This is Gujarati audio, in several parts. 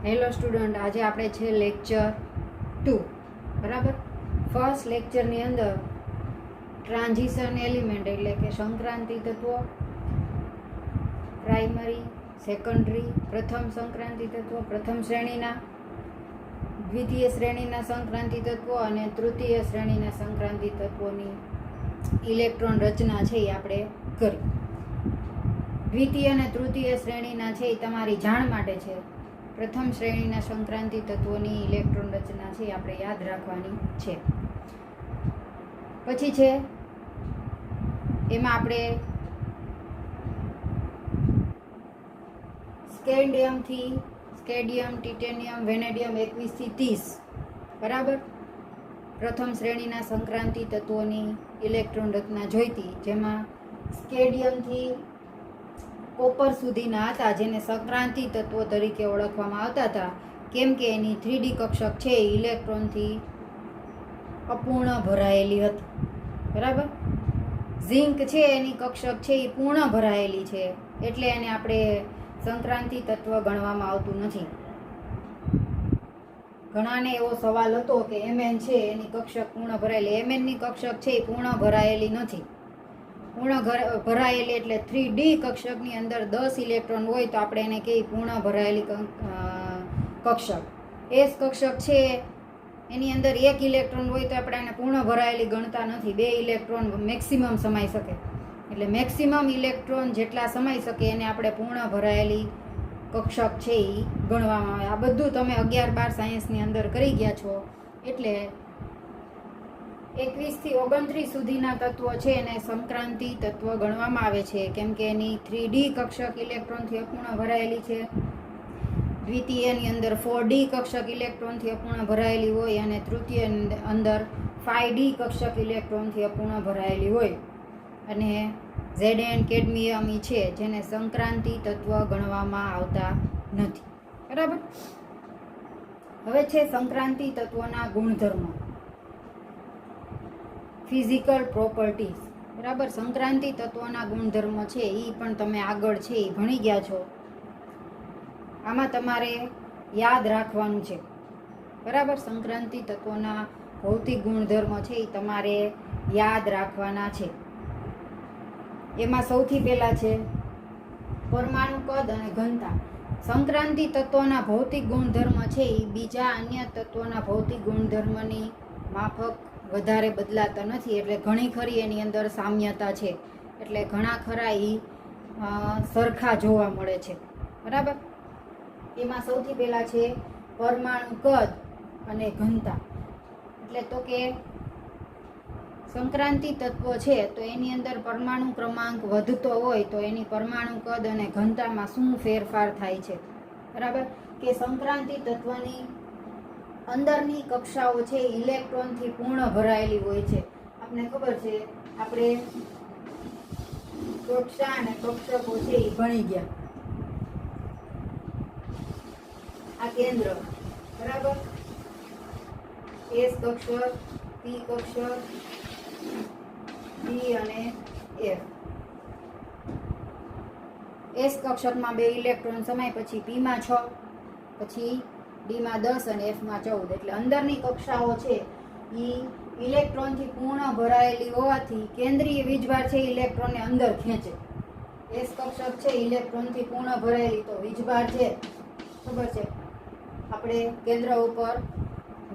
હેલો સ્ટુડન્ટ, આજે આપણે છે લેક્ચર 2 બરાબર. ફર્સ્ટ લેક્ચરની અંદર ટ્રાન્ઝિશન એલિમેન્ટ એટલે કે સંક્રાંતિ તત્વો, પ્રાઇમરી, સેકન્ડરી, પ્રથમ સંક્રાંતિ તત્વો, પ્રથમ શ્રેણીના, દ્વિતીય શ્રેણીના સંક્રાંતિ તત્વો અને તૃતીય શ્રેણીના સંક્રાંતિ તત્વોની ઇલેક્ટ્રોન રચના છે એ આપણે કરી. દ્વિતીય અને તૃતીય શ્રેણીના છે એ તમારી જાણ માટે છે. પ્રથમ શ્રેણીના સંક્રાંતિ તત્વોની ઇલેક્ટ્રોન રચના છે આપણે યાદ રાખવાની છે. પછી છે એમાં આપણે સ્કેન્ડિયમ, ટિટેનિયમ, વેનેડિયમ 21 થી 30 બરાબર પ્રથમ શ્રેણીના સંક્રાંતિ તત્વોની ઇલેક્ટ્રોન રચના જોઈતી, જેમાં સ્કેન્ડિયમથી કોપર સુધીના હતા, જેને સંક્રાંતિ તત્વો તરીકે ઓળખવામાં આવતા હતા, કેમ કે એની 3D કક્ષક છે એ ઇલેક્ટ્રોનથી અપૂર્ણ ભરાયેલી હતી. બરાબર. ઝિંક છે એની કક્ષક છે એ પૂર્ણ ભરાયેલી છે, એટલે એને આપણે સંક્રાંતિ તત્વ ગણવામાં આવતું નથી. ઘણાને એવો સવાલ હતો કે Mn છે એની કક્ષક પૂર્ણ ભરાયેલી. Mn ની કક્ષક છે એ પૂર્ણ ભરાયેલી નથી. પૂર્ણ ભરાયેલી એટલે 3D કક્ષકની અંદર 10 ઇલેક્ટ્રોન હોય તો આપણે એને કહીએ પૂર્ણ ભરાયેલી કક્ષક. S કક્ષક છે એની અંદર 1 ઇલેક્ટ્રોન હોય તો આપણે એને પૂર્ણ ભરાયેલી ગણતા નથી. 2 ઇલેક્ટ્રોન મેક્સિમમ સમાઈ શકે, એટલે મેક્સિમમ ઇલેક્ટ્રોન જેટલા સમાઈ શકે એને આપણે પૂર્ણ ભરાયેલી કક્ષક છે એ ગણવામાં આવે. આ બધું તમે 11-12 સાયન્સની અંદર કરી ગયા છો, એટલે 21 થી 29 સુધીના તત્વો છે એને સંક્રાંતિ તત્વ ગણવામાં આવે છે, કેમ કે એની 3D કક્ષક ઇલેક્ટ્રોનથી અપૂર્ણ ભરાયેલી છે. દ્વિતીયની અંદર 4D કક્ષક ઇલેક્ટ્રોનથી અપૂર્ણ ભરાયેલી હોય અને તૃતીય અંદર 5D કક્ષક ઇલેક્ટ્રોનથી અપૂર્ણ ભરાયેલી હોય. અને Zn, કેડમિયમ છે જેને સંક્રાંતિ તત્વ ગણવામાં આવતા નથી. બરાબર. હવે છે સંક્રાંતિ તત્વના ગુણધર્મો, ફિઝિકલ પ્રોપર્ટીઝ. બરાબર. સંક્રાંતિ તત્વના ગુણધર્મો છે એ પણ તમે આગળ છે એ ભણી ગયા છો. આમાં તમારે યાદ રાખવાનું છે. બરાબર. સંક્રાંતિ તત્વના ભૌતિક ગુણધર્મો છે એ તમારે યાદ રાખવાના છે. એમાં સૌથી પહેલા છે પરમાણુ કદ અને ઘનતા. સંક્રાંતિ તત્વના ભૌતિક ગુણધર્મ છે એ બીજા અન્ય તત્વોના ભૌતિક ગુણધર્મની માફક વધારે બદલાતા નથી, એટલે ઘણી ખરી એની અંદર સામ્યતા છે, એટલે ઘણા ખરા એ સરખા જોવા મળે છે. બરાબર. એમાં સૌથી પહેલા છે પરમાણુ કદ અને ઘનતા. એટલે તો કે સંક્રાંતિ તત્વ છે તો એની અંદર પરમાણુ ક્રમાંક વધતો હોય તો એની પરમાણુ કદ અને ઘનતામાં શું ફેરફાર થાય છે. બરાબર. કે સંક્રાંતિ તત્વની અંદરની કક્ષાઓ છે ઇલેક્ટ્રોનથી પૂર્ણ ભરાયેલી હોય છે. આપને ખબર છે, આપણે કક્ષા અને કક્ષકો છે એ ભણી ગયા. આ કેન્દ્ર, બરાબર, S કક્ષક, P કક્ષક, D અને F. S કક્ષકમાં 2 ઇલેક્ટ્રોન સમાય, પછી P માં 6, પછી D માં 10 અને F માં 14. એટલે અંદરની કક્ષાઓ છે એ ઇલેક્ટ્રોનથી પૂર્ણ ભરાયેલી હોવાથી કેન્દ્રીય વીજભાર છે ઇલેક્ટ્રોનને અંદર ખેંચે. S કક્ષક છે ઇલેક્ટ્રોનથી પૂર્ણ ભરાયેલી, તો વીજભાર છે ખબર છે આપણે કેન્દ્ર ઉપર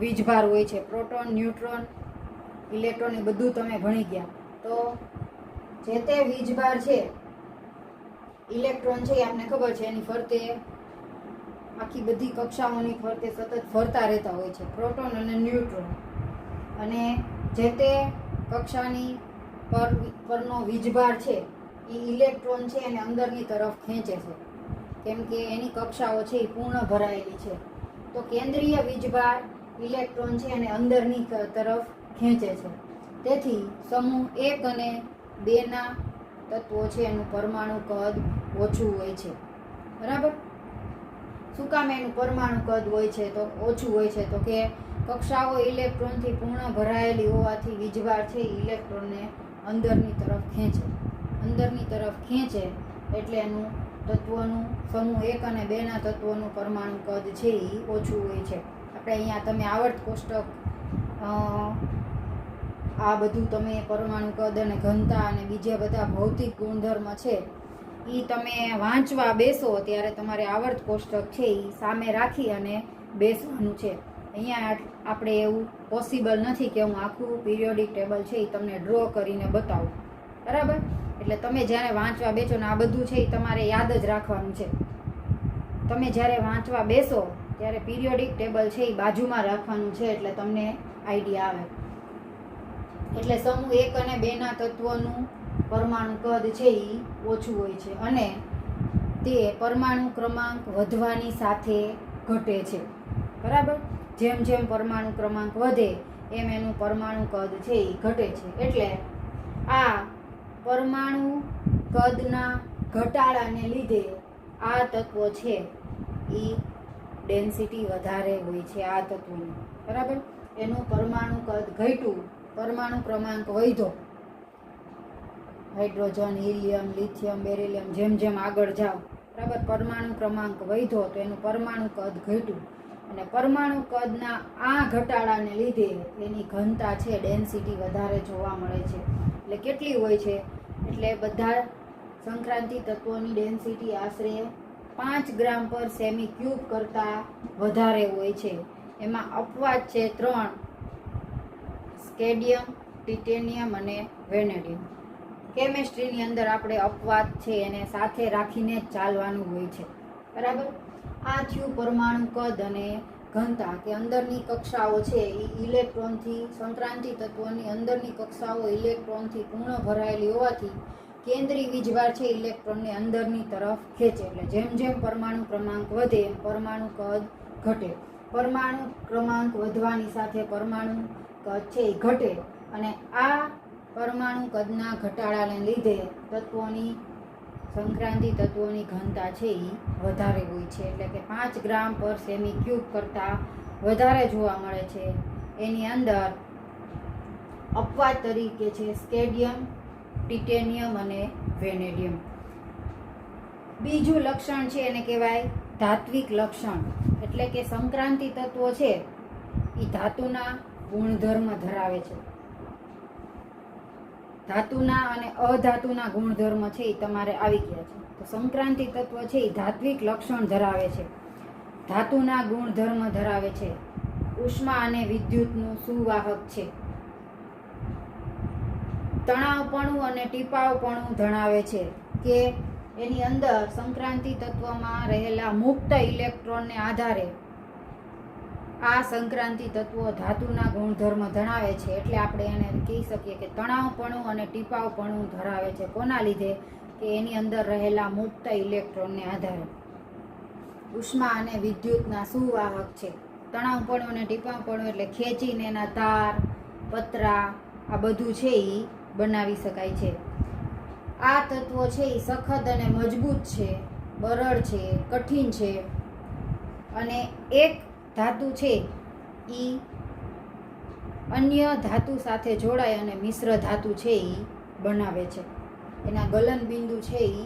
વીજભાર હોય છે, પ્રોટોન, ન્યુટ્રોન, ઇલેક્ટ્રોન, એ બધું તમે ભણી ગયા. તો જે તે વીજભાર છે ઇલેક્ટ્રોન છે એ આપણને ખબર છે એની ફરતે આખી બધી કક્ષાઓની ફરતે સતત ફરતા રહેતા હોય છે, પ્રોટોન અને ન્યુટ્રોન. અને જે તે કક્ષાની પરનો વીજભાર છે એ ઇલેક્ટ્રોન છે એને અંદરની તરફ ખેંચે છે, કેમ કે એની કક્ષાઓ છે એ પૂર્ણ ભરાયેલી છે. તો કેન્દ્રીય વીજભાર ઇલેક્ટ્રોન છે એને અંદરની તરફ ખેંચે છે. તેથી સમૂહ 1 અને 2 ના તત્વો છે એનું પરમાણુ કદ ઓછું હોય છે. બરાબર. શું કામ એનું પરમાણુ કદ હોય છે તો ઓછું હોય છે? તો કે કક્ષાઓ ઇલેક્ટ્રોનથી પૂર્ણ ભરાયેલી હોવાથી વીજભાર છે ઇલેક્ટ્રોનને અંદરની તરફ ખેંચે એટલે એનું તત્વોનું સમૂહ 1 અને 2ના તત્વોનું પરમાણુ કદ છે એ ઓછું હોય છે. આપણે અહીંયા તમે આવર્ત કોષ્ટક આ બધું તમે પરમાણુ કદ અને ઘનતા અને બીજા બધા ભૌતિક ગુણધર્મ છે એ તમે વાંચવા બેસો ત્યારે તમારે આવર્ત કોષ્ટક છે એ સામે રાખી અને બેસવાનું છે. અહીંયા આપણે એવું પોસિબલ નથી કે હું આખું પિરિયોડિક ટેબલ છે એ તમને ડ્રો કરીને બતાવું, બરાબર? એટલે તમે જ્યારે વાંચવા બેસો ને આ બધું છે એ તમારે યાદ જ રાખવાનું છે. તમે જ્યારે વાંચવા બેસો ત્યારે પિરિયોડિક ટેબલ છે એ બાજુમાં રાખવાનું છે એટલે તમને આઈડિયા આવે. એટલે સમૂહ 1 અને 2ના તત્વોનું પરમાણુ કદ છે એ ઓછું હોય છે અને તે પરમાણુ ક્રમાંક વધવાની સાથે ઘટે છે, બરાબર? જેમ જેમ પરમાણુ ક્રમાંક વધે એમ એનું પરમાણુ કદ છે એ ઘટે છે. એટલે આ પરમાણુ કદના ઘટાડાને લીધે આ તત્વો છે એ ડેન્સિટી વધારે હોય છે આ તત્વોની, બરાબર? એનું પરમાણુ કદ ઘટ્યું, પરમાણુ ક્રમાંક વધ્યો, હાઇડ્રોજન, હિલિયમ, લિથિયમ, બેરિલિયમ જેમ જેમ આગળ જાઓ, બરાબર, પરમાણુ ક્રમાંક વધ્યો તો એનું પરમાણુ કદ ઘટ્યું અને પરમાણુ કદના આ ઘટાડાને લીધે એની ઘનતા છે ડેન્સિટી વધારે જોવા મળે છે. એટલે કેટલી હોય છે? એટલે બધા સંક્રાંતિ તત્વોની ડેન્સિટી આશરે 5 ગ્રામ પર સેમી ક્યુબ કરતાં વધારે હોય છે. એમાં અપવાદ છે 3: સ્કેડિયમ, ટિટેનિયમ અને વેનેડિયમ. કેમેસ્ટ્રીની અંદર આપણે અપવાદ છે એને સાથે રાખીને જ ચાલવાનું હોય છે, બરાબર? આ થયું પરમાણુ કદ અને ઘનતા કે અંદરની કક્ષાઓ છે એ ઇલેક્ટ્રોનથી, સંક્રાંતિ તત્વોની અંદરની કક્ષાઓ ઇલેક્ટ્રોનથી પૂર્ણ ભરાયેલી હોવાથી કેન્દ્રીય વીજભાર છે ઇલેક્ટ્રોનને અંદરની તરફ ખેંચે. એટલે જેમ જેમ પરમાણુ ક્રમાંક વધે એમ પરમાણુ કદ ઘટે. પરમાણુ ક્રમાંક વધવાની સાથે પરમાણુ કદ છે એ ઘટે અને આ પરમાણુ કદના ઘટાડાને લીધે તત્વોની, સંક્રાંતિ તત્વોની ઘનતા છે એ વધારે હોય છે. એટલે કે 5 ગ્રામ પર સેમી ક્યુબ કરતાં વધારે જોવા મળે છે. એની અંદર અપવાદ તરીકે છે સ્કેડિયમ, ટિટેનિયમ અને વેનેડિયમ. બીજું લક્ષણ છે એને કહેવાય ધાત્વિક લક્ષણ. એટલે કે સંક્રાંતિ તત્વો છે એ ધાતુના ગુણધર્મ ધરાવે છે. ધાતુના અને અધાતુના ગુણધર્મ છે એ તમારે આવી ગયા છે. તો સંક્રાંતિ તત્વ છે એ ધાત્વિક લક્ષણ ધરાવે છે, ધાતુના ગુણધર્મ ધરાવે છે, ઉષ્મા અને વિદ્યુતનું સુવાહક છે, તણાવપણું અને ટીપાવપણું ધરાવે છે કે એની અંદર સંક્રાંતિ તત્વમાં રહેલા મુક્ત ઇલેક્ટ્રોનને આધારે આ સંક્રાંતિ તત્વો ધાતુના ગુણધર્મ ધરાવે છે. એટલે આપણે એને કહી શકીએ કે તણાવપણું અને ટીપાવપણું ધરાવે છે. કોના લીધે? કે એની અંદર રહેલા મુક્ત ઇલેક્ટ્રોનને આધારે. ઉષ્મા અને વિદ્યુતના સુવાહક છે. તણાવપણું અને ટીપાવપણું એટલે ખેંચીને એના તાર, પતરા આ બધું છે એ બનાવી શકાય છે. આ તત્વો છે એ સખત અને મજબૂત છે, બરડ છે, કઠિન છે અને એક ધાતુ છે એ અન્ય ધાતુ સાથે જોડાય અને મિશ્ર ધાતુ છે એ બનાવે છે. એના ગલન બિંદુ છે એ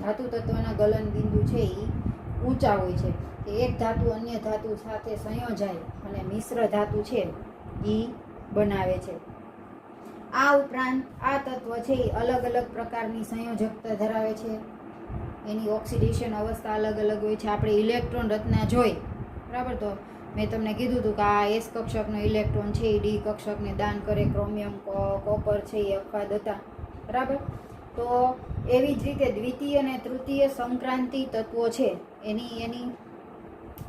ધાતુ તત્વના ગલન બિંદુ છે એ ઊંચા હોય છે. કે એક ધાતુ અન્ય ધાતુ સાથે સંયોજાય અને મિશ્ર ધાતુ છે એ બનાવે છે. આ ઉપરાંત આ તત્વ છે એ અલગ અલગ પ્રકારની સંયોજકતા ધરાવે છે. એની ઓક્સિડેશન અવસ્થા અલગ અલગ હોય છે. આપણે ઇલેક્ટ્રોન રચના જોઈ, બરાબર? તો મેં તમને કીધું હતું કે આ એસ કક્ષકનો ઇલેક્ટ્રોન છે એ ડી કક્ષકને દાન કરે, ક્રોમિયમ, કોપર છે એ અપવાદ હતા, બરાબર? તો એવી જ રીતે દ્વિતીય અને તૃતીય સંક્રાંતિ તત્વો છે એની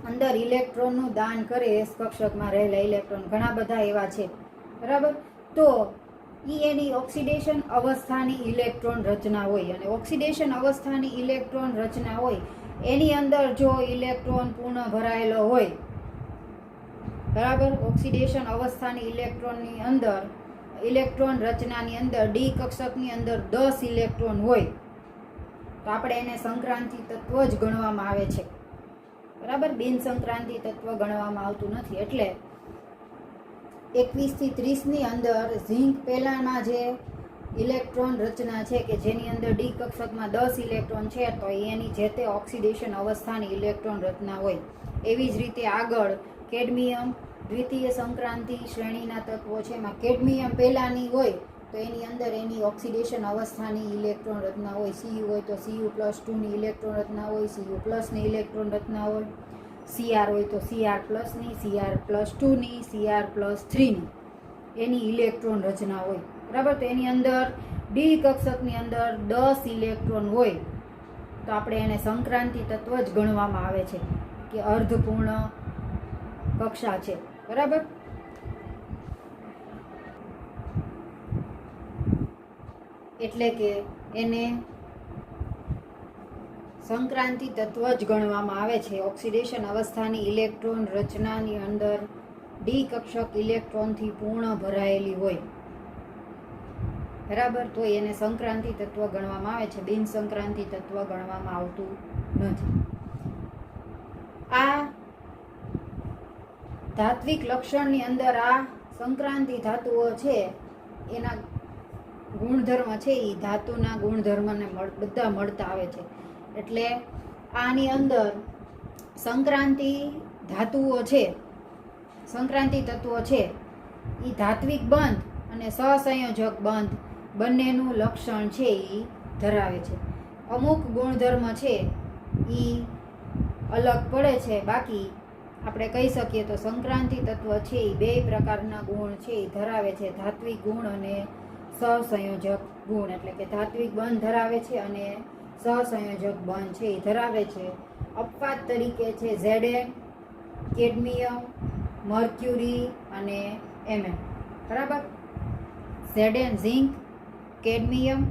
અંદર ઇલેક્ટ્રોનનું દાન કરે. એસ કક્ષકમાં રહેલા ઇલેક્ટ્રોન ઘણા બધા એવા છે, બરાબર? તો એની ઓક્સિડેશન અવસ્થાની ઇલેક્ટ્રોન રચના હોય અને ઓક્સિડેશન અવસ્થાની ઇલેક્ટ્રોન રચના હોય એની અંદર જો ઇલેક્ટ્રોન પૂર્ણ ભરાયેલો હોય, બરાબર, ઓક્સિડેશન અવસ્થાની ઇલેક્ટ્રોનની અંદર, ઇલેક્ટ્રોન રચનાની અંદર ડી કક્ષકની અંદર 10 ઇલેક્ટ્રોન હોય તો આપણે એને સંક્રાંતિ તત્વ જ ગણવામાં આવે છે, બરાબર? બિન સંક્રાંતિ તત્વ ગણવામાં આવતું નથી. એટલે 21 થી 30 ની અંદર ઝીંક પહેલામાં જે ઇલેક્ટ્રોન રચના છે કે જેની અંદર ડી કક્ષકમાં 10 ઇલેક્ટ્રોન છે તો એની જે તે ઓક્સિડેશન અવસ્થાની ઇલેક્ટ્રોન રચના હોય. એવી જ રીતે આગળ કેડમિયમ દ્વિતીય સંક્રાંતિ શ્રેણીના તત્વો છે એમાં કેડમિયમ પહેલાની હોય તો એની અંદર એની ઓક્સિડેશન અવસ્થાની ઇલેક્ટ્રોન રચના હોય. Cu હોય તો Cu+2 ની ઇલેક્ટ્રોન રચના હોય, Cu+ ની ઇલેક્ટ્રોન રચના હોય. Cr હોય તો Cr+ ની, Cr+2 ની, Cr+3 ની એની ઇલેક્ટ્રોન રચના હોય. બરાબર. તો એની અંદર ડી કક્ષકની અંદર 10 ઇલેક્ટ્રોન હોય તો આપણે એને સંક્રાંતિ તત્વ જ ગણવામાં આવે છે કે અર્ધપૂર્ણ કક્ષા છે. બરાબર. એટલે કે એને સંક્રાંતિ તત્વ જ ગણવામાં આવે છે. ઓક્સિડેશન અવસ્થાની ઇલેક્ટ્રોન રચનાની અંદર ડી કક્ષક ઇલેક્ટ્રોનથી પૂર્ણ ભરાયેલી હોય. બરાબર. તો એને સંક્રાંતિ તત્વ ગણવામાં આવે છે, બિન સંક્રાંતિ તત્વ ગણવામાં આવતું નથી. આ ધાત્વિક લક્ષણની અંદર આ સંક્રાંતિ ધાતુઓ છે એના ગુણધર્મ છે એ ધાતુના ગુણધર્મને બધા મળતા આવે છે. એટલે આની અંદર સંક્રાંતિ ધાતુઓ છે, સંક્રાંતિ તત્વો છે એ ધાત્વિક બંધ અને સહસંયોજક બંધ બંનેનું લક્ષણ છે એ ધરાવે છે. અમુક ગુણધર્મ છે એ અલગ પડે છે. બાકી આપણે કહી શકીએ તો સંક્રાંતિ તત્વ છે એ બે પ્રકારના ગુણ છે એ ધરાવે છે, ધાત્વિક ગુણ અને સહસંયોજક ગુણ. એટલે કે ધાત્વિક બંધ ધરાવે છે અને સહસંયોજક બંધ છે એ ધરાવે છે. અપવાદ તરીકે છે Zn, કેડમિયમ, મર્ક્યુરી અને Mn. બરાબર. Zn ઝિંક, કેડમિયમ,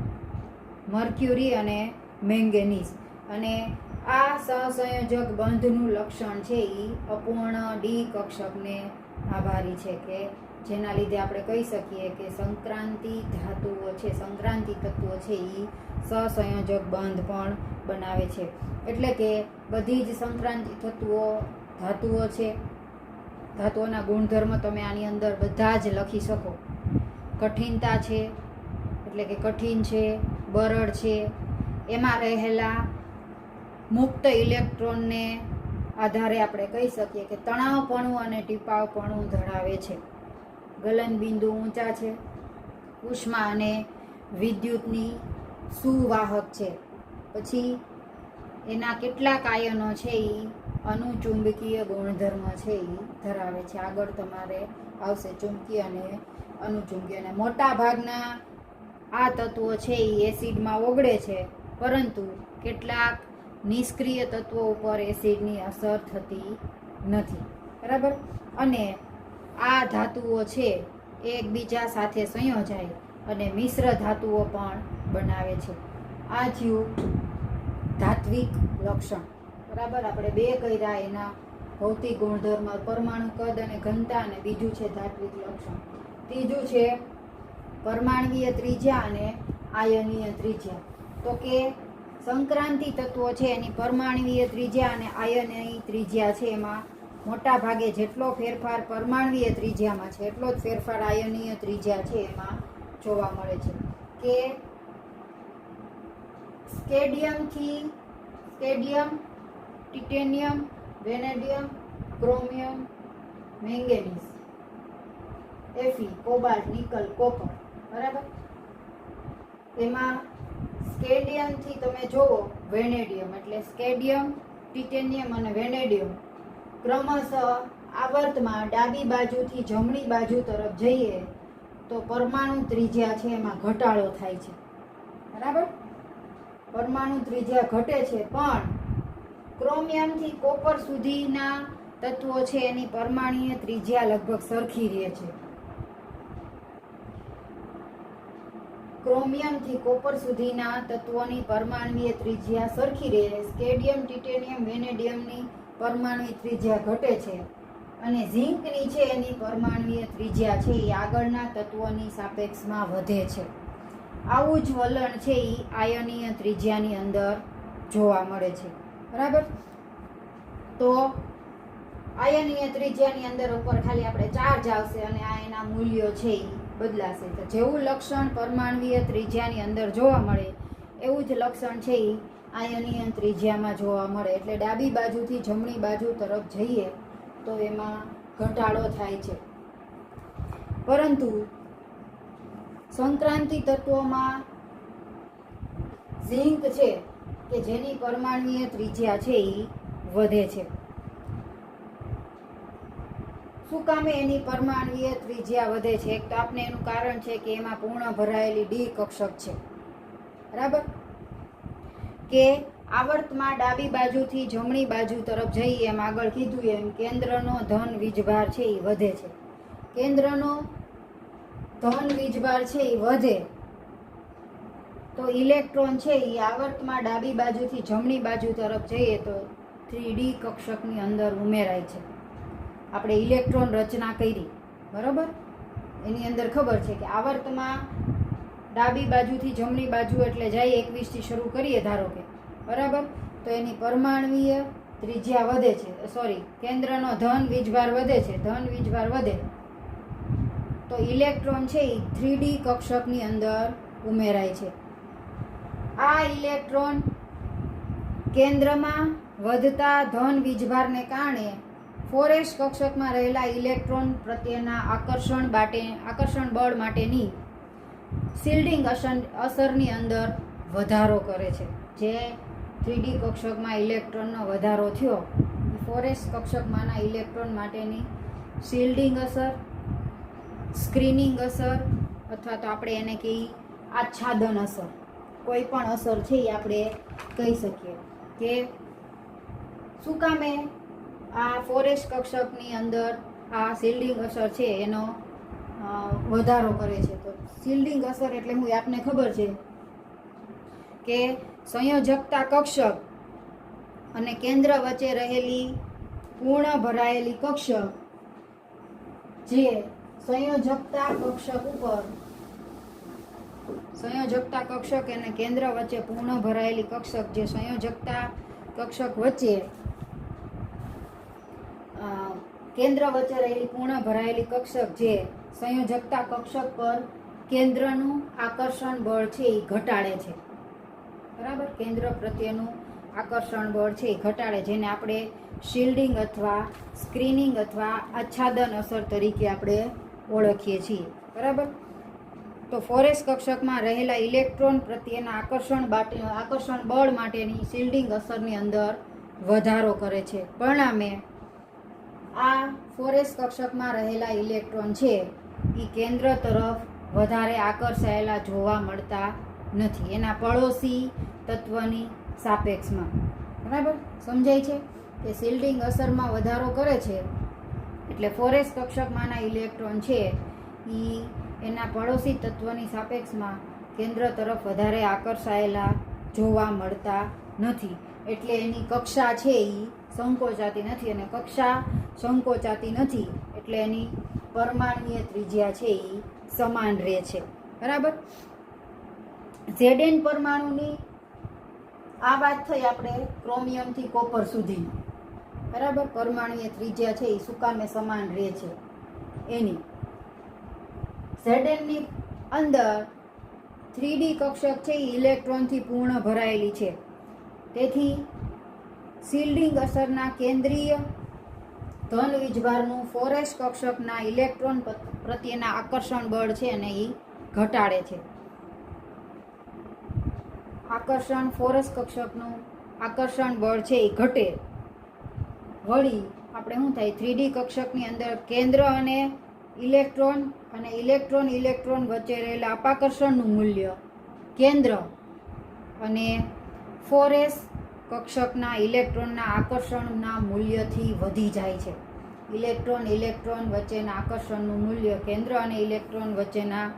મર્ક્યુરી અને મેંગેનીઝ. અને આ સહસંયોજક બંધનું લક્ષણ છે એ અપૂર્ણ ડી કક્ષકને આભારી છે કે જેના લીધે આપણે કહી શકીએ કે સંક્રાંતિ ધાતુઓ છે, સંક્રાંતિ તત્વો છે એ સહસંયોજક બંધ પણ બનાવે છે. એટલે કે બધી જ સંક્રાંતિ ધાતુઓ છે, ધાતુઓના ગુણધર્મ તમે આની અંદર બધા જ લખી શકો. કઠિનતા છે એટલે કે કઠિન છે, બરડ છે, એમાં રહેલા મુક્ત ઇલેક્ટ્રોનને આધારે આપણે કહી શકીએ કે તણાવપણું અને ટીપાવપણું ધરાવે છે. ગલન બિંદુ ઊંચા છે, ઉષ્મા અને વિદ્યુતની સુવાહક છે. પછી એના કેટલાક આયનો છે એ અનુચુંબકીય ગુણધર્મ છે એ ધરાવે છે. આગળ તમારે આવશે ચુંબકીય અને અનુચુંબકીય. અને મોટા ભાગના આ તત્વો છે એ એસિડમાં ઓગળે છે, પરંતુ કેટલાક નિષ્ક્રિય તત્વો ઉપર એસિડની અસર થતી નથી. બરાબર. અને આ ધાતુઓ છે એ એકબીજા સાથે સંયોજાય અને મિશ્ર ધાતુઓ પણ બનાવે છે. આ થયું ધાત્વિક લક્ષણ. બરાબર. આપણે બે કર્યા એના ભૌતિક ગુણધર્મ, પરમાણુ કદ અને ઘનતા, અને બીજું છે ધાત્વિક લક્ષણ. ત્રીજું છે પરમાણવીય ત્રિજ્યા અને આયનીય ત્રિજ્યા. તો કે સંક્રાંતિ તત્વો છે એની પરમાણવીય ત્રિજ્યા અને આયનીય ત્રિજ્યા છે એમાં મોટા ભાગે જેટલો ફેરફાર પરમાણવીય ત્રિજ્યામાં છે એટલો જ ફેરફાર આયનીય ત્રિજ્યા છે એમાં જોવા મળે છે. કે scandium, titanium, vanadium, chromium, manganese, Fe, cobalt, nickel, copper. બરાબર. એમાં સ્કેડિયમથી તમે જોવો વેનેડિયમ, એટલે સ્કેડિયમ, ટિટેનિયમ અને વેનેડિયમ ક્રમશઃ આવર્તમાં ડાબી બાજુથી જમણી બાજુ તરફ જઈએ તો પરમાણુ ત્રિજ્યા છે એમાં ઘટાડો થાય છે. બરાબર. પરમાણુ ત્રિજ્યા ઘટે છે, પણ ક્રોમિયમથી કોપર સુધીના તત્વો છે એની પરમાણુય ત્રિજ્યા લગભગ સરખી રહે છે. ક્રોમિયમથી કોપર સુધીના તત્વોની પરમાણુય ત્રિજ્યા સરખી રહે. સ્કેડિયમ, ટિટેનિયમ, વેનેડિયમની પરમાણુય ત્રિજ્યા ઘટે છે અને ઝિંકની છે એની પરમાણુય ત્રિજ્યા છે એ આગળના તત્વોની સાપેક્ષમાં વધે છે. આવું જ વલણ છે એ આયનીય ત્રિજ્યાની અંદર જોવા મળે છે. બરાબર. તો આયનીય ત્રિજ્યાની અંદર ઉપર ખાલી આપણે ચાર્જ આવશે અને આ એના મૂલ્યો છે એ બદલાશે. તો જેવું લક્ષણ પરમાણ્વીય ત્રિજ્યાની અંદર જોવા મળે એવું જ લક્ષણ છે એ આયનીય ત્રિજ્યામાં જોવા મળે. એટલે ડાબી બાજુથી જમણી બાજુ તરફ જઈએ તો એમાં ઘટાડો થાય છે. પરંતુ સંક્રાંતિ તત્વોમાં ઝિંક છે કે જેની પરમાણ્વીય ત્રિજ્યા છે એ વધે છે. શું કામે એની પરમાણ્વીય ત્રિજ્યા વધે છે? એક તો આપને એનું કારણ છે કે એમાં પૂર્ણ ભરાયેલી ડી કક્ષક છે. બરાબર, કે આવર્તમાં ડાબી બાજુથી જમણી બાજુ તરફ જઈએ એમ આગળ કીધું એમ કેન્દ્રનો ધન વીજભાર છે એ વધે છે. કેન્દ્રનો ધન વીજભાર છે એ વધે તો ઇલેક્ટ્રોન છે એ આવર્તમાં ડાબી બાજુથી જમણી બાજુ તરફ જઈએ તો 3D કક્ષકની અંદર ઉમેરાય છે. આપણે ઇલેક્ટ્રોન રચના કરી, બરાબર, એની અંદર ખબર છે કે આવર્તમાં ડાબી બાજુથી જમણી બાજુ એટલે જાય 21 થી શરૂ કરીએ ધારો કે, બરાબર, તો એની પરમાણ્વીય ત્રિજ્યા વધે છે. કેન્દ્રનો ધન વીજભાર વધે છે. ધન વીજભાર વધે તો ઇલેક્ટ્રોન છે એ 3D કક્ષકની અંદર ઉમેરાય છે. આ ઇલેક્ટ્રોન કેન્દ્રમાં વધતા ધન વીજભારને કારણે 4s કક્ષકમાં રહેલા ઇલેક્ટ્રોન પ્રત્યેના આકર્ષણ બળ માટેની શિલ્ડિંગ અસરની અંદર વધારો કરે છે. જે 3D કક્ષકમાં ઇલેક્ટ્રોનનો વધારો થયો, 4s કક્ષકમાંના ઇલેક્ટ્રોન માટેની શિલ્ડિંગ અસર, સ્ક્રીનિંગ અસર, અથવા તો આપણે એને કહીએ આચ્છાદન અસર, કોઈ પણ અસર છે એ આપણે કહી શકીએ કે શું કામે આ 4s કક્ષકની અંદર આ શિલ્ડિંગ અસર છે એનો વધારો કરે છે. તો શિલ્ડિંગ અસર એટલે હું આપને ખબર છે કે સંયોજકતા કક્ષક અને કેન્દ્ર વચ્ચે રહેલી પૂર્ણ ભરાયેલી કક્ષક જે સંયોજકતા કક્ષક અને કેન્દ્ર વચ્ચે પૂર્ણ ભરાયેલી કક્ષક જે સંયોજકતા કક્ષક વચ્ચે કેન્દ્ર વચ્ચે રહેલી પૂર્ણ ભરાયેલી કક્ષક જે સંયોજકતા કક્ષક પર કેન્દ્રનું આકર્ષણ બળ છે એ ઘટાડે છે. બરાબર, કેન્દ્ર પ્રત્યેનું આકર્ષણ બળ છે એ ઘટાડે, જેને આપણે શિલ્ડિંગ અથવા સ્ક્રીનિંગ અથવા આચ્છાદન અસર તરીકે આપણે ઓળખીએ છીએ. બરાબર, તો 4s કક્ષકમાં રહેલા ઇલેક્ટ્રોન પ્રત્યેના આકર્ષણ બળ માટેની શિલ્ડિંગ અસરની અંદર વધારો કરે છે. પરિણામે આ 4s કક્ષકમાં રહેલા ઇલેક્ટ્રોન છે એ કેન્દ્ર તરફ વધારે આકર્ષાયેલા જોવા મળતા નથી એના પડોશી તત્વની સાપેક્ષમાં. બરાબર, સમજાય છે કે શિલ્ડિંગ અસરમાં વધારો કરે છે એટલે 4s કક્ષકમાંના ઇલેક્ટ્રોન છે એ એના પડોશી તત્વની સાપેક્ષમાં કેન્દ્ર તરફ વધારે આકર્ષાયેલા જોવા મળતા નથી. એટલે એની કક્ષા છે એ સંકોચાતી નથી, અને કક્ષા સંકોચાતી નથી એટલે એની પરમાણ્વીય ત્રિજ્યા છે એ સમાન રહે છે. બરાબર, Zn પરમાણુની આ વાત થઈ આપણે ક્રોમિયમથી કોપર સુધીની. બરાબર, પરમાણ્વીય ત્રિજ્યા છે એ શું કામે સમાન રહે છે એની. Zn ની અંદર 3D કક્ષક છે એ ઇલેક્ટ્રોનથી પૂર્ણ ભરાયેલી છે. તેથી શિલ્ડિંગ અસરના કેન્દ્રીય ધન વીજભારનું 4s કક્ષકના ઇલેક્ટ્રોન પ્રત્યેના આકર્ષણ બળ છે અને એ ઘટાડે છે. 4s કક્ષકનું આકર્ષણ બળ છે એ ઘટે. વળી આપણે શું થાય, 3D કક્ષકની અંદર કેન્દ્ર અને ઇલેક્ટ્રોન વચ્ચે રહેલા અપાકર્ષણનું મૂલ્ય કેન્દ્ર અને 4s કક્ષકના ઇલેક્ટ્રોનના આકર્ષણના મૂલ્યથી વધી જાય છે. ઇલેક્ટ્રોન વચ્ચેના આકર્ષણનું મૂલ્ય કેન્દ્ર અને ઇલેક્ટ્રોન વચ્ચેના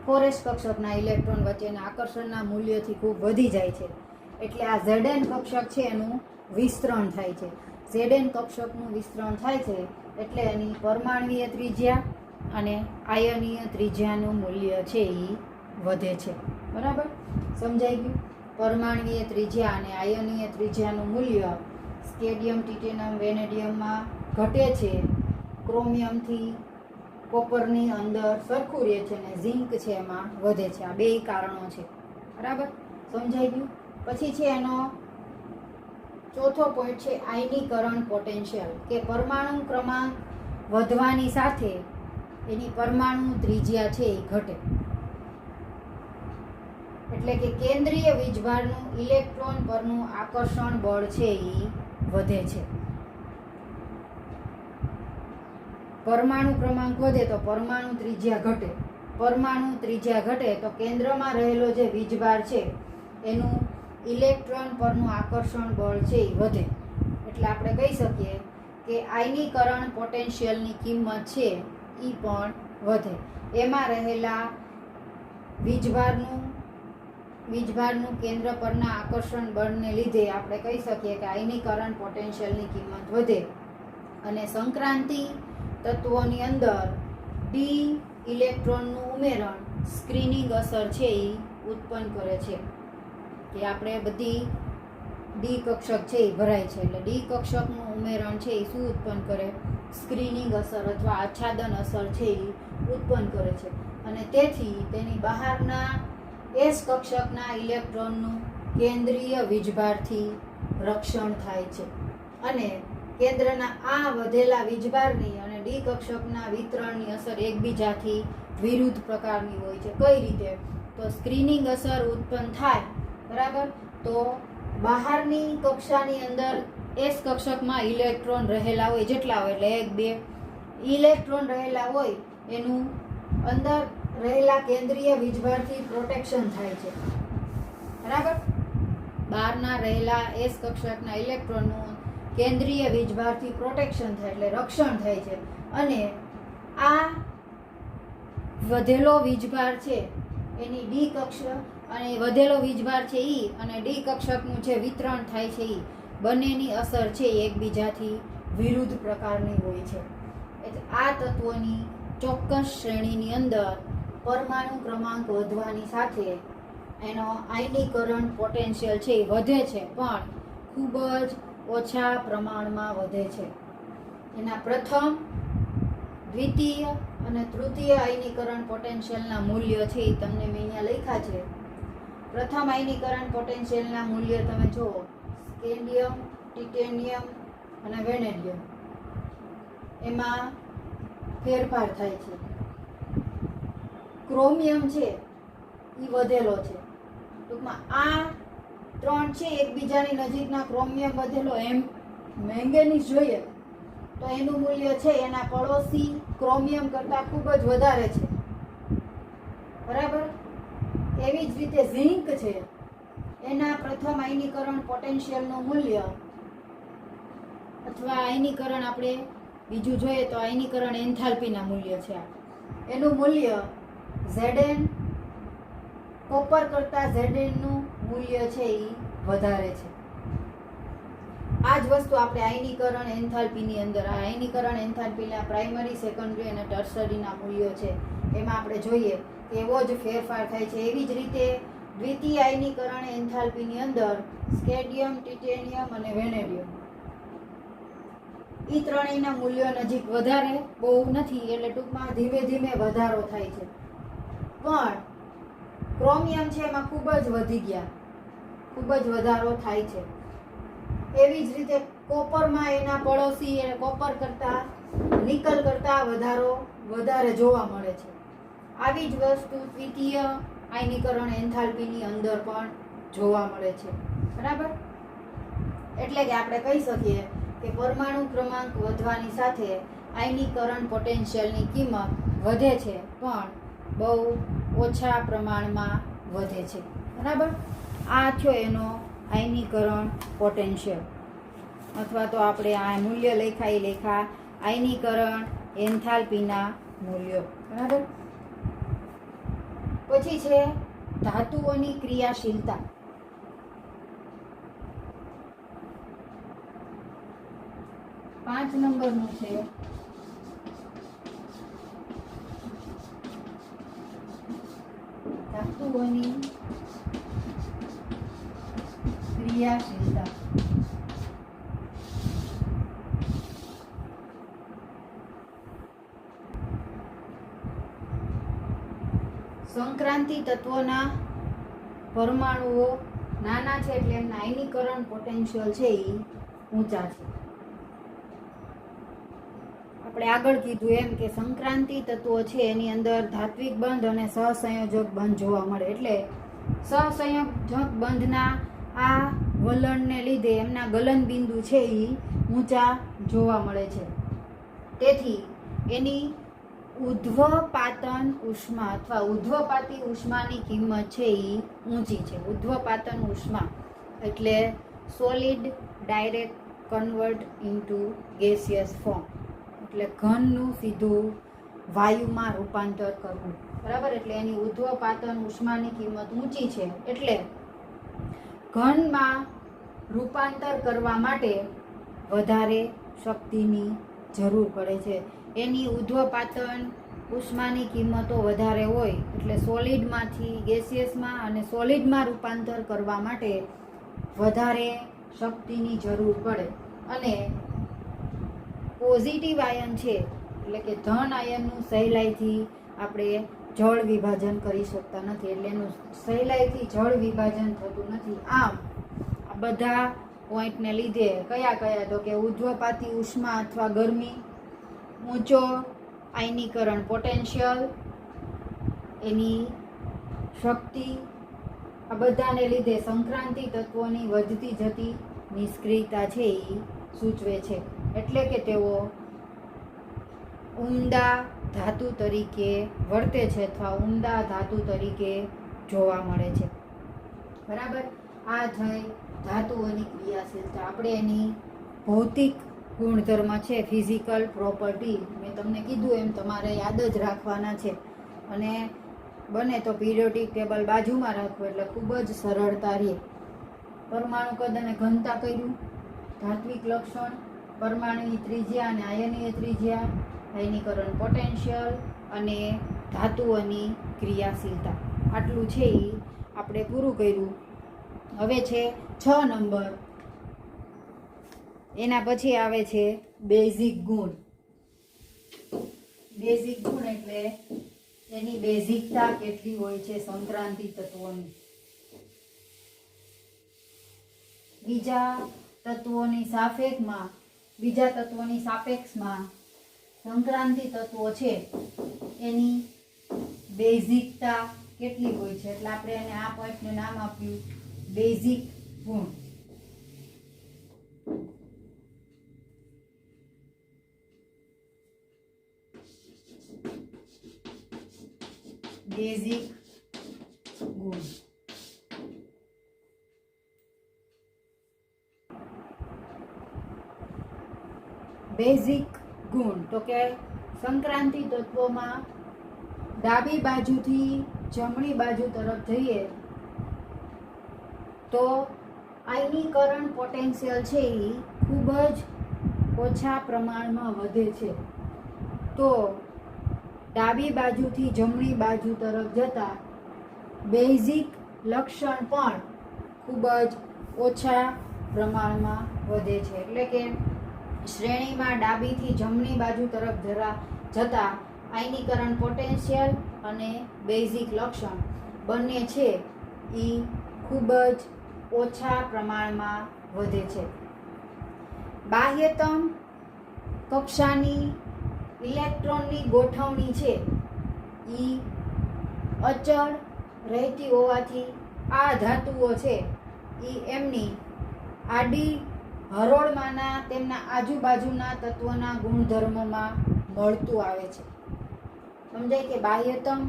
4s કક્ષકના ઇલેક્ટ્રોન વચ્ચેના આકર્ષણના મૂલ્યથી ખૂબ વધી જાય છે. એટલે આ Zn કક્ષક છે એનું વિસ્તરણ થાય છે. Zn કક્ષકનું વિસ્તરણ થાય છે એટલે એની પરમાણ્વીય ત્રિજ્યા અને આયનીય ત્રિજ્યાનું મૂલ્ય છે એ વધે છે. બરાબર, સમજાઈ ગયું? પરમાણ્વીય ત્રિજ્યા અને આયનીય ત્રિજ્યાનું મૂલ્ય સ્કેડિયમ, ટિટેનિયમ, વેનેડિયમમાં ઘટે છે, ક્રોમિયમથી કોપરની અંદર સરખું રહે છે અને ઝીંક છે એમાં વધે છે. આ બે કારણો છે. બરાબર, સમજાઈ ગયું? પછી છે એનો ચોથો પોઈન્ટ છે આયનીકરણ પોટેન્શિયલ, કે પરમાણુ ક્રમાંક વધવાની સાથે એની પરમાણુ ત્રિજ્યા છે એ ઘટે. એટલે કે કેન્દ્રીય વીજભારનું ઇલેક્ટ્રોન પરનું આકર્ષણ બળ છે એ વધે છે. પરમાણુ ક્રમાંક વધે તો પરમાણુ ત્રિજ્યા ઘટે. પરમાણુ ત્રિજ્યા ઘટે તો કેન્દ્રમાં રહેલો જે વીજભાર છે એનું ઇલેક્ટ્રોન પરનું આકર્ષણ બળ છે એ વધે. એટલે આપણે કહી શકીએ કે આયનીકરણ પોટેન્શિયલની કિંમત છે એ પણ વધે. એમાં રહેલા વીજભારનું કેન્દ્ર પરના આકર્ષણ બળને લીધે આપણે કહી શકીએ કે આયનીકરણ પોટેન્શિયલની કિંમત વધે. અને સંક્રાંતિ તત્વોની અંદર ડી ઇલેક્ટ્રોનનું ઉમેરણ સ્ક્રીનિંગ અસર છે એ ઉત્પન્ન કરે છે. કે આપણે બધી ડી કક્ષક છે એ ભરાય છે, એટલે ડી કક્ષકનું ઉમેરણ છે એ શું ઉત્પન્ન કરે? સ્ક્રીનિંગ અસર અથવા આચ્છાદન અસર છે એ ઉત્પન્ન કરે છે. અને તેથી તેની બહારના એસ કક્ષકના ઇલેક્ટ્રોનનું કેન્દ્રીય વીજભારથી રક્ષણ થાય છે. અને કેન્દ્રના આ વધેલા વીજભારની અને ડી કક્ષકના વિતરણની અસર એકબીજાથી વિરુદ્ધ પ્રકારની હોય છે. કઈ રીતે? તો સ્ક્રીનિંગ અસર ઉત્પન્ન થાય, બરાબર, તો બહારની કક્ષાની અંદર એસ કક્ષકમાં ઇલેક્ટ્રોન રહેલા હોય, જેટલા હોય એટલે 1 2 ઇલેક્ટ્રોન રહેલા હોય એનું અંદર રહેલા કેન્દ્રીય વીજભારથી પ્રોટેક્શન થાય છે. બરાબર, બહારના રહેલા એસ કક્ષકના ઇલેક્ટ્રોનનું કેન્દ્રીય વીજભારથી પ્રોટેક્શન થાય એટલે રક્ષણ થાય છે. અને આ વધેલો વીજભાર છે એની ડી કક્ષક અને વધેલો વીજભાર છે ઈ અને ડી કક્ષકનું જે વિતરણ થાય છે ઈ બંનેની અસર છે એ એકબીજાથી વિરુદ્ધ પ્રકારની હોય છે. એટલે આ તત્વોની ચોક્કસ શ્રેણીની અંદર પરમાણુ ક્રમાંક વધવાની સાથે એનો આયનીકરણ પોટેન્શિયલ છે એ વધે છે, પણ ખૂબ જ ઓછા પ્રમાણમાં વધે છે. એના પ્રથમ, દ્વિતીય અને તૃતીય આયનીકરણ પોટેન્શિયલના મૂલ્ય છે એ તમને મેં અહીંયા લખ્યા છે. પ્રથમ આયનીકરણ પોટેન્શિયલના મૂલ્ય તમે જુઓ, સ્કેન્ડિયમ, ટિટેનિયમ અને વેનેડિયમ, એમાં ફેરફાર થાય છે. ક્રોમિયમ છે એ વધેલો છે. ટૂંકમાં આ ત્રણ છે એકબીજાની નજીકના. ક્રોમિયમ વધેલો. એમ મેંગેનીઝ જોઈએ તો એનું મૂલ્ય છે એના પડોશી ક્રોમિયમ કરતાં ખૂબ જ વધારે છે. બરાબર, એવી જ રીતે ઝિંક છે, એના પ્રથમ આયનીકરણ પોટેન્શિયલનું મૂલ્ય અથવા આયનીકરણ આપણે બીજું જોઈએ તો આયનીકરણ એન્થાલ્પીના મૂલ્ય છે. એનું મૂલ્ય Zn, કોપર કરતાં Zn નું મૂલ્ય છે એ વધારે છે. આ જ વસ્તુ આપણે આયનીકરણ એન્થાલ્પીની અંદર, આ આયનીકરણ એન્થાલ્પીના પ્રાઇમરી, સેકન્ડરી અને ટર્સરીના મૂલ્યો છે એમાં આપણે જોઈએ કે એવો જ ફેરફાર થાય છે. એવી જ રીતે દ્વિતીય આયનીકરણ એન્થાલ્પીની અંદર સ્કેન્ડિયમ, ટિટેનિયમ અને વેનેડિયમ એ ત્રણેયના મૂલ્યો નજીક વધારે બહુ નથી, એટલે ટૂંકમાં ધીમે ધીમે વધારો થાય છે. પણ ક્રોમિયમ છે એમાં ખૂબ જ વધી ગયા, ખૂબ જ વધારો થાય છે. એવી જ રીતે કોપરમાં એના પડોશી કોપર કરતાં, નિકલ કરતાં વધારે જોવા મળે છે. આવી જ વસ્તુ દ્વિતીય આયનીકરણ એન્થાલ્પીની અંદર પણ જોવા મળે છે. બરાબર, એટલે કે આપણે કહી શકીએ કે પરમાણુ ક્રમાંક વધવાની સાથે આયનીકરણ પોટેન્શિયલની કિંમત વધે છે, પણ બહુ ઓછા પ્રમાણમાં વધે છે. બરાબર, આ થયો એનો આયનીકરણ પોટેન્શિયલ, અથવા તો આપણે આ મૂલ્ય લેખા આયનીકરણ એન્થાલ્પીના મૂલ્યો. બરાબર, પછી છે ધાતુઓની ક્રિયાશીલતા. પાંચ નંબરનું છે ધાતુઓની ક્રિયાશીલતા. સંક્રાંતિ તત્વોના પરમાણુઓ નાના છે એટલે એમના આયનીકરણ પોટેન્શિયલ છે એ ઊંચા છે. આપણે આગળ કીધું એમ કે સંક્રાંતિ તત્વો છે એની અંદર ધાત્વિક બંધ અને સહસંયોજક બંધ જોવા મળે. એટલે સહસંયોજક બંધના આ વલણને લીધે એમના ગલન બિંદુ છે એ ઊંચા જોવા મળે છે. તેથી એની ઉધ્વપાતન ઉષ્મા અથવા ઉધ્વપાતી ઉષ્માની કિંમત છે એ ઊંચી છે. ઉધ્વપાતન ઉષ્મા એટલે solid direct convert into gaseous form, એટલે ઘનનું સીધું વાયુમાં રૂપાંતર કરવું. બરાબર, એટલે એની ઉધ્વપાતન ઉષ્માની કિંમત ઊંચી છે. એટલે ઘનમાં રૂપાંતર કરવા માટે વધારે શક્તિની જરૂર પડે છે. એની ઉધ્વપાતન ઉષ્માની કિંમતો વધારે હોય એટલે સોલિડમાંથી ગેસિયસમાં અને સોલિડમાં રૂપાંતર કરવા માટે વધારે શક્તિની જરૂર પડે. અને પોઝિટિવ આયન છે એટલે કે ધન આયનનું સહેલાઈથી આપણે જળ વિભાજન કરી શકતા નથી, એટલે એનું સહેલાઈથી જળ વિભાજન થતું નથી. આમ આ બધા પોઈન્ટને લીધે કયા તો કે ઉધ્વપાતી ઉષ્મા અથવા ગરમી, ઊંચો આયનીકરણ પોટેન્શિયલ, એની શક્તિ, આ બધાને લીધે સંક્રાંતિ તત્વોની વધતી જતી નિષ્ક્રિયતા છે એ સૂચવે છે. એટલે કે તેઓ ઉમદા ધાતુ તરીકે વર્તે છે અથવા ઉમદા ધાતુ તરીકે જોવા મળે છે. બરાબર, આ થઈ ધાતુઓની ક્રિયાશીલતા. આપણે એની ભૌતિક ગુણધર્મ છે, ફિઝિકલ પ્રોપર્ટી, મેં તમને કીધું એમ તમારે યાદ જ રાખવાના છે. અને બને તો પીરિયોડિક ટેબલ બાજુમાં રાખવું એટલે ખૂબ જ સરળતા રહે. પરમાણુ કદ અને ઘનતા કર્યું, ધાત્વિક લક્ષણ, પરમાણુની ત્રિજ્યા અને આયનીય ત્રિજ્યા, આયનીકરણ પોટેન્શિયલ અને ધાતુઓની ક્રિયાશીલતા, આટલું છે એ આપણે પૂરું કર્યું. હવે છે 6 નંબર. એના પછી આવે છે બેઝિક ગુણ. બેઝિક ગુણ એટલે એની બેઝિકતા કેટલી હોય છે સંક્રાંતિ તત્વોની. બીજા તત્વોની સાપેક્ષમાં સંક્રાંતિ તત્વો છે એની બેઝિકતા કેટલી હોય છે, એટલે આપણે એને આ પોઈન્ટને નામ આપ્યું બેઝિક ગુણ. બેઝિક ગુણ. બેઝિક ગુણ તો કે સંક્રાંતિ તત્વોમાં ડાબી બાજુથી જમણી બાજુ તરફ જઈએ તો આયનીકરણ પોટેન્શિયલ છે એ ખૂબ જ ઓછા પ્રમાણમાં વધે છે. તો ડાબી બાજુથી જમણી બાજુ તરફ જતા બેઝિક લક્ષણ પણ ખૂબ જ ઓછા પ્રમાણમાં વધે છે. એટલે કે શ્રેણીમાં ડાબીથી જમણી બાજુ તરફ જતા આયનીકરણ પોટેન્શિયલ અને બેઝિક લક્ષણ બંને છે એ ખૂબ જ ઓછા પ્રમાણમાં વધે છે. બાહ્યતમ કક્ષાની ઇલેક્ટ્રોનની ગોઠવણી છે એ અચળ રહેતી હોવાથી આ ધાતુઓ છે એ એમની આડી હરોળમાંના તેમના આજુબાજુના તત્વોના ગુણધર્મોમાં મળતું આવે છે. સમજાય કે બાહ્યતમ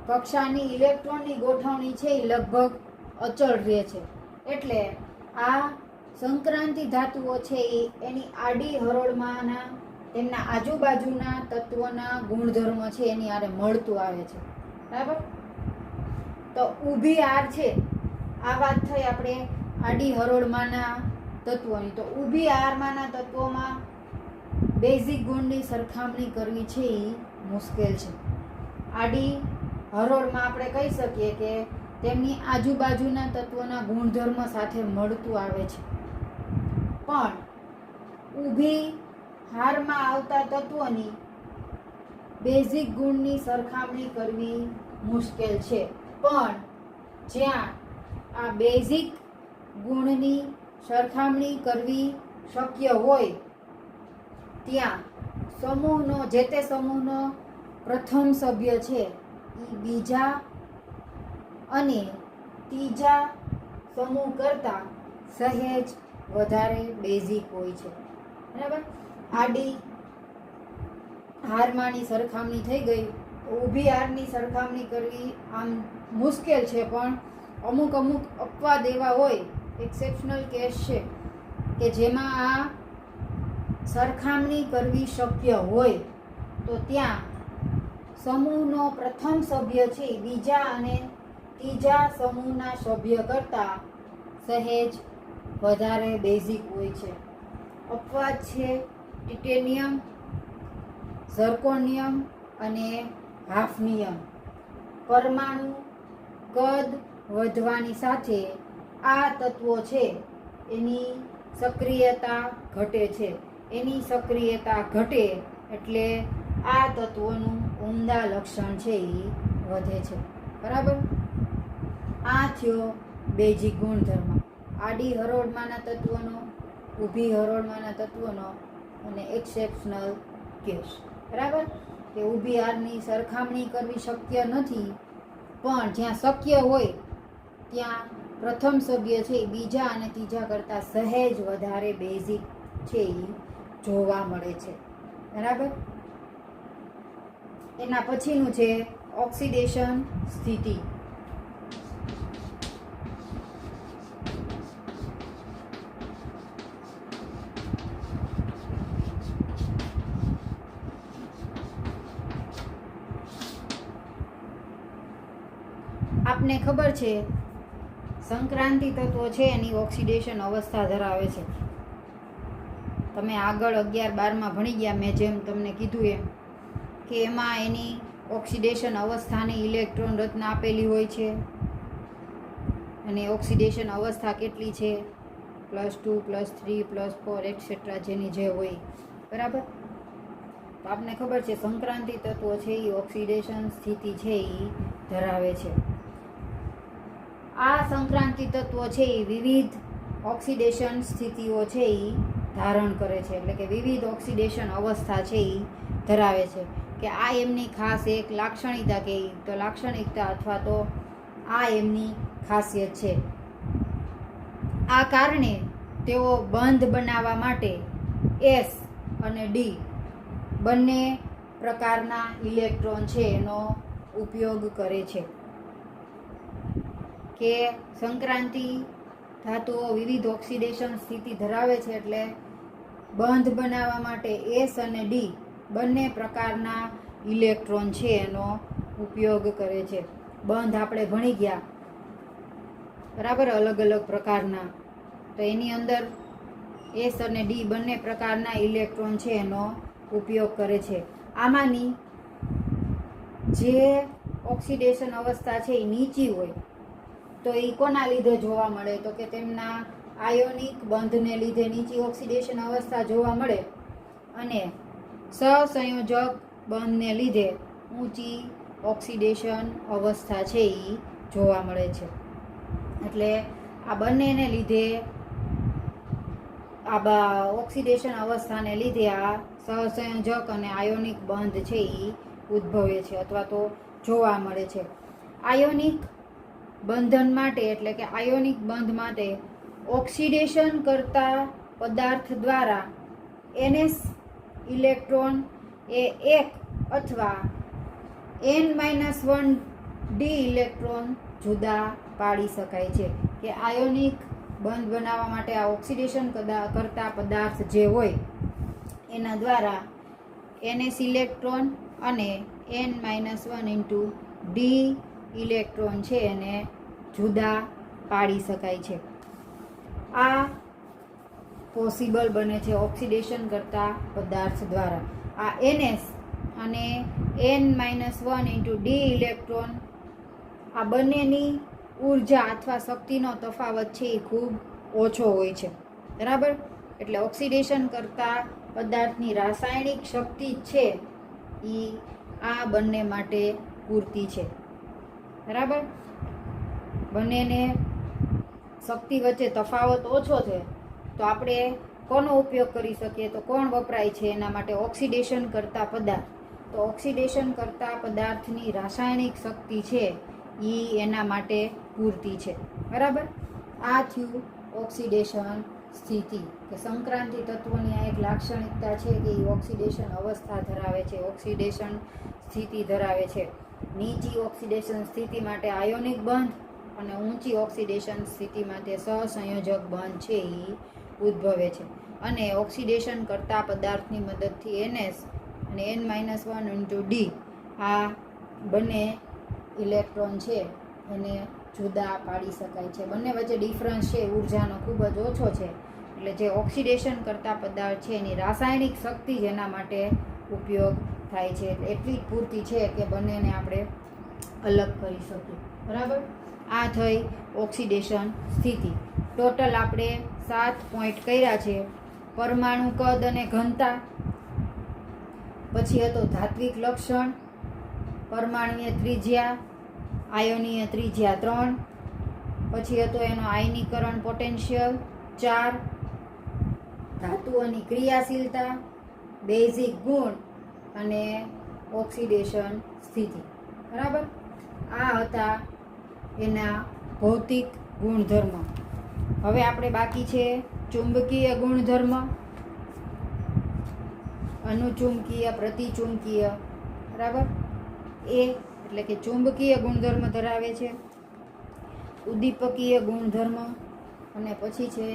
કક્ષાની ઇલેક્ટ્રોનની ગોઠવણી છે એ લગભગ અચળ રહે છે. એટલે આ સંક્રાંતિ ધાતુઓ છે એ એની આડી હરોળમાંના તેમના આજુબાજુના તત્વોના ગુણધર્મ છે એની આરે મળતું આવે છે. બરાબર, તો ઊભી આર છે, આ વાત થઈ આપણે આડી હરોળમાંના તત્વોની. તો ઊભી આરમાંના તત્વોમાં બેઝિક ગુણની સરખામણી કરવી છે એ મુશ્કેલ છે. આડી હરોળમાં આપણે કહી શકીએ કે તેમની આજુબાજુના તત્વોના ગુણધર્મ સાથે મળતું આવે છે, પણ ઊભી હારમાં આવતા તત્વોની બેઝિક ગુણની સરખામણી કરવી મુશ્કેલ છે. પણ જ્યાં આ બેઝિક ગુણની સરખામણી કરવી શક્ય હોય ત્યાં સમૂહનો જે તે સમૂહનો પ્રથમ સભ્ય છે એ બીજા અને ત્રીજા સમૂહ કરતાં સહેજ વધારે બેઝિક હોય છે. બરાબર. આડી હારમાંની સરખામણી થઈ ગઈ. ઊભી હારની સરખામણી કરવી આમ મુશ્કેલ છે, પણ અમુક અપવાદ એવા હોય, એક્સેપ્શનલ કેસ છે કે જેમાં આ સરખામણી કરવી શક્ય હોય તો ત્યાં સમૂહનો પ્રથમ સભ્ય છે બીજા અને ત્રીજા સમૂહના સભ્ય કરતાં સહેજ વધારે બેઝિક હોય છે. અપવાદ છે ટિટેનિયમ, ઝર્કોનિયમ અને હાફનિયમ. પરમાણુ કદ વધવાની સાથે આ તત્વો છે એની સક્રિયતા ઘટે છે. એની સક્રિયતા ઘટે એટલે આ તત્વોનું ઉમદા લક્ષણ છે એ વધે છે. બરાબર. આ થયો બેઝિક ગુણધર્મ. આડી હરોળમાંના તત્વોનો, ઊભી હરોળમાંના તત્વોનો અને એક્સેપ્શનલ કેસ. બરાબર. કે ઊભી હારની સરખામણી કરવી શક્ય નથી, પણ જ્યાં શક્ય હોય ત્યાં પ્રથમ સભ્ય છે એ બીજા અને ત્રીજા કરતાં સહેજ વધારે બેઝિક છે એ જોવા મળે છે. બરાબર. એના પછીનું છે ઓક્સિડેશન સ્થિતિ. આપને ખબર છે સંક્રાંતિ તત્વો છે એની ઓક્સિડેશન અવસ્થા ધરાવે છે. તમે આગળ 11-12માં ભણી ગયા, મેં જેમ તમને કીધું એમ, કે એમાં એની ઓક્સિડેશન અવસ્થાની ઇલેક્ટ્રોન રચના આપેલી હોય છે અને ઓક્સિડેશન અવસ્થા કેટલી છે, +2, +3, +4 એટસેટ્રા જેની જે હોય. બરાબર. તો આપને ખબર છે સંક્રાંતિ તત્વો છે એ ઓક્સિડેશન સ્થિતિ છે એ ધરાવે છે. આ સંક્રાંતિ તત્વો છે એ વિવિધ ઓક્સિડેશન સ્થિતિઓ છે એ ધારણ કરે છે, એટલે કે વિવિધ ઓક્સિડેશન અવસ્થા છે એ ધરાવે છે. કે આ એમની ખાસ એક લાક્ષણિકતા, કે તો લાક્ષણિકતા અથવા તો આ એમની ખાસિયત છે. આ કારણે તેઓ બંધ બનાવવા માટે S અને D બંને પ્રકારના ઇલેક્ટ્રોન છે એનો ઉપયોગ કરે છે. કે સંક્રાંતિ ધાતુઓ વિવિધ ઓક્સિડેશન સ્થિતિ ધરાવે છે એટલે બંધ બનાવવા માટે S અને D બંને પ્રકારના ઇલેક્ટ્રોન છે એનો ઉપયોગ કરે છે. બંધ આપણે ભણી ગયા, બરાબર, અલગ અલગ પ્રકારના. તો એની અંદર S અને D બંને પ્રકારના ઇલેક્ટ્રોન છે એનો ઉપયોગ કરે છે. આમાંની જે ઓક્સિડેશન અવસ્થા છે એ નીચી હોય તો એ કોના લીધે જોવા મળે, તો કે તેમના આયોનિક બંધને લીધે નીચી ઓક્સિડેશન અવસ્થા જોવા મળે અને સહસંયોજક બંધને લીધે ઊંચી ઓક્સિડેશન અવસ્થા છે એ જોવા મળે છે. એટલે આ બંનેને લીધે આ ઓક્સિડેશન અવસ્થાને લીધે આ સહસંયોજક અને આયોનિક બંધ છે એ ઉદ્ભવે છે અથવા તો જોવા મળે છે. આયોનિક બંધન માટે, એટલે કે આયોનિક બંધ માટે ઓક્સિડેશન કરતા પદાર્થ દ્વારા NS ઇલેક્ટ્રોન એ 1 અથવા N-1D ઇલેક્ટ્રોન જુદા પાડી શકાય છે. કે આયોનિક બંધ બનાવવા માટે આ ઓક્સિડેશન કરતા પદાર્થ જે હોય એના દ્વારા NS ઇલેક્ટ્રોન અને N-1D ઇલેક્ટ્રોન છે એને જુદા પાડી શકાય છે. આ પોસિબલ બને છે ઓક્સિડેશન કરતા પદાર્થ દ્વારા. આ NS અને N-1D ઇલેક્ટ્રોન આ બંનેની ઉર્જા અથવા શક્તિનો તફાવત છે એ ખૂબ ઓછો હોય છે. બરાબર. એટલે ઓક્સિડેશન કરતા પદાર્થની રાસાયણિક શક્તિ છે એ આ બંને માટે પૂરતી છે. બરાબર. બંનેને શક્તિ વચ્ચે તફાવત ઓછો છે તો આપણે કોનો ઉપયોગ કરી શકીએ? તો કોણ વપરાય છે એના માટે? ઓક્સિડેશન કરતા પદાર્થ. તો ઓક્સિડેશન કરતા પદાર્થની રાસાયણિક શક્તિ છે એ એના માટે પૂરતી છે. બરાબર. આ થયું ઓક્સિડેશન સ્થિતિ. કે સંક્રાંતિ તત્વોની આ એક લાક્ષણિકતા છે કે એ ઓક્સિડેશન અવસ્થા ધરાવે છે, ઓક્સિડેશન સ્થિતિ ધરાવે છે. નીચી ઓક્સિડેશન સ્થિતિ માટે આયોનિક બંધ અને ઊંચી ઓક્સિડેશન સ્થિતિ માટે સહસંયોજક બંધ છે એ ઉદ્ભવે છે. અને ઓક્સિડેશન કરતા પદાર્થની મદદથી NS અને N-1 × D આ બંને ઇલેક્ટ્રોન છે એને જુદા પાડી શકાય છે. બંને વચ્ચે ડિફરન્સ છે ઉર્જાનો ખૂબ જ ઓછો છે. એટલે જે ઓક્સિડેશન કરતા પદાર્થ છે એની રાસાયણિક શક્તિ જેના માટે ઉપયોગ થાય છે એટલી જ પૂરતી છે કે બંનેને આપણે અલગ કરી શકીએ. બરાબર. આ થઈ ઓક્સિડેશન સ્થિતિ. ટોટલ આપણે 7 પોઈન્ટ કર્યા છે. પરમાણુ કદ અને ઘનતા, પછી હતો ધાત્વિક લક્ષણ, પરમાણુય ત્રિજ્યા, આયોનીય ત્રિજ્યા 3, પછી હતો એનો આયનીકરણ પોટેન્શિયલ 4, ધાતુઓની ક્રિયાશીલતા, બેઝિક ગુણ અને ઓક્સિડેશન સ્થિતિ. બરાબર. આ હતા એના ભૌતિક ગુણધર્મ. હવે આપણે બાકી છે ચુંબકીય ગુણધર્મ, અનુચુંબકીય, પ્રતિચુંબકીય. બરાબર. એ એટલે કે ચુંબકીય ગુણધર્મ ધરાવે છે, ઉદ્દીપકીય ગુણધર્મ, અને પછી છે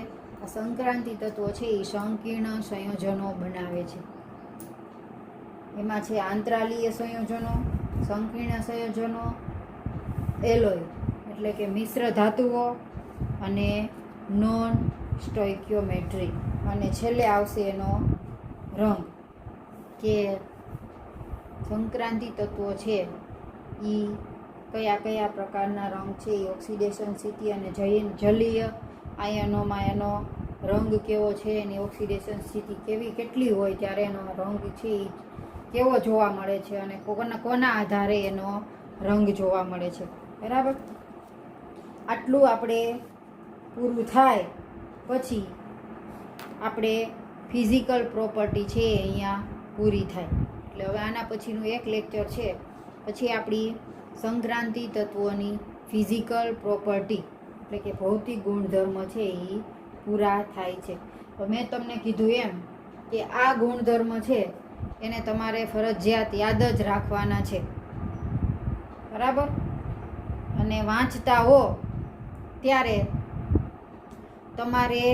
આ સંક્રાંતિ તત્વો છે એ સંકીર્ણ સંયોજનો બનાવે છે. એમાં છે આંતરાલીય સંયોજનો, સંકીર્ણ સંયોજનો, એલોય એટલે કે મિશ્ર ધાતુઓ, અને નોન સ્ટોઇકિયોમેટ્રી. અને છેલ્લે આવશે એનો રંગ, કે સંક્રાંતિ તત્વો છે એ કયા કયા પ્રકારના રંગ છે એ ઓક્સિડેશન સ્થિતિ અને જલીય આયનોમાં એનો રંગ કેવો છે, એની ઓક્સિડેશન સ્થિતિ કેટલી હોય ત્યારે એનો રંગ છે એ કેવો જોવા મળે છે, અને કોના આધારે એનો રંગ જોવા મળે છે. બરાબર. આટલું આપણે પૂરું થાય પછી આપણે ફિઝિકલ પ્રોપર્ટી છે અહીંયા પૂરી થાય. એટલે હવે આના પછીનું એક લેક્ચર છે, પછી આપણી સંક્રાંતિ તત્વોની ફિઝિકલ પ્રોપર્ટી એટલે કે ભૌતિક ગુણધર્મ છે એ પૂરા થાય છે. તો મેં તમને કીધું એમ કે આ ગુણધર્મ છે એને તમારે ફરજિયાત યાદ જ રાખવાના છે. બરાબર. અને વાંચતા હો ત્યારે તમારે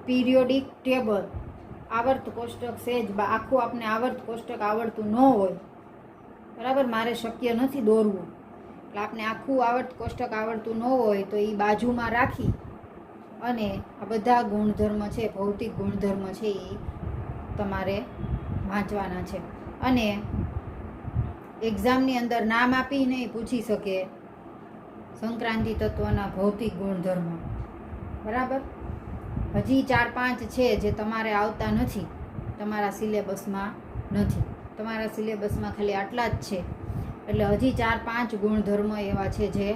પીરિયોડિક ટેબલ, આવર્ત કોષ્ટક સહેજ આખું આપણે આવર્ત કોષ્ટક આવડતું ન હોય, બરાબર, મારે શક્ય નથી દોરવું, એટલે આપણે આખું આવર્ત કોષ્ટક આવડતું ન હોય તો એ બાજુમાં રાખી અને આ બધા ગુણધર્મ છે, ભૌતિક ગુણધર્મ છે એ તમારે વાંચવાના છે. અને એક્ઝામની અંદર નામ આપીને પૂછી શકે સંક્રાંતિ તત્વના ભૌતિક ગુણધર્મ. બરાબર. હજી 4-5 છે જે તમારે આવતા નથી, તમારા સિલેબસમાં નથી. તમારા સિલેબસમાં ખાલી આટલા જ છે. એટલે હજી 4-5 ગુણધર્મ એવા છે જે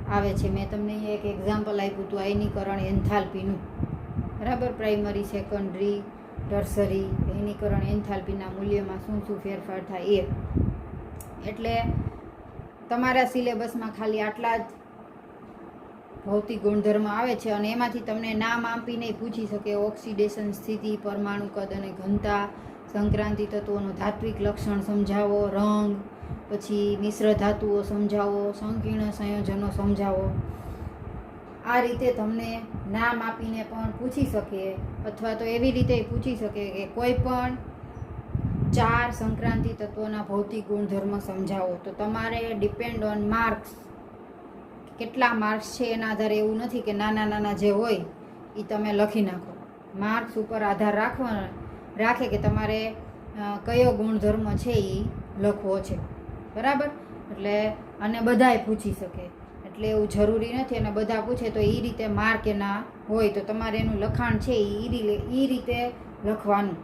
આવે છે. મેં તમને એક એક્ઝામ્પલ આપ્યું હતું આયનીકરણ એન્થાલ્પીનું. બરાબર. પ્રાઇમરી, સેકન્ડરી, ટર્સરી આયનીકરણ એન્થાલ્પીના મૂલ્યમાં શું શું ફેરફાર થાય એ. એટલે તમારા સિલેબસમાં ખાલી આટલા જ ભૌતિક ગુણધર્મ આવે છે અને એમાંથી તમને નામ આપીને પૂછી શકે ઓક્સિડેશન સ્થિતિ, પરમાણુ કદ અને ઘનતા, સંક્રાંતિ તત્વોનું ધાત્વિક લક્ષણ સમજાવો, રંગ, પછી મિશ્ર ધાતુઓ સમજાવો, સંકીર્ણ સંયોજનો સમજાવો. આ રીતે તમને નામ આપીને પણ પૂછી શકે, અથવા તો એવી રીતે પૂછી શકે કે કોઈ પણ 4 સંક્રાંતિ તત્વોના ભૌતિક ગુણધર્મ સમજાવો. તો તમારે ડિપેન્ડ ઓન માર્ક્સ, કેટલા માર્ક્સ છે એના આધારે એવું નથી કે નાના જે હોય એ તમે લખી નાખો. માર્ક્સ ઉપર આધાર રાખે કે તમારે કયો ગુણધર્મ છે એ લખવો છે. બરાબર. એટલે અને બધાય પૂછી શકે, એટલે એવું જરૂરી નથી. અને બધા પૂછે તો એ રીતે માર્ક એના હોય તો તમારે એનું લખાણ છે એ રીતે લખવાનું.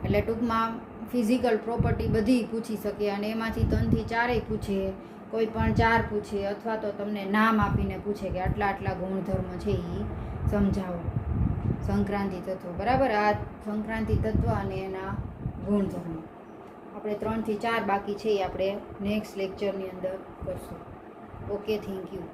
એટલે ટૂંકમાં ફિઝિકલ પ્રોપર્ટી બધી પૂછી શકે અને એમાંથી 3 થી 4 પૂછે, કોઈ પણ 4 પૂછે અથવા તો તમને નામ આપીને પૂછે કે આટલા આટલા ગુણધર્મ છે એ સમજાવો. સંક્રાંતિ તત્વ, બરાબર. આ સંક્રાંતિ તત્વ અને એના ગુણધર્મ આપણે 3 થી 4 બાકી છે એ આપણે નેક્સ્ટ લેક્ચરની અંદર કરશું. Okay, thank you.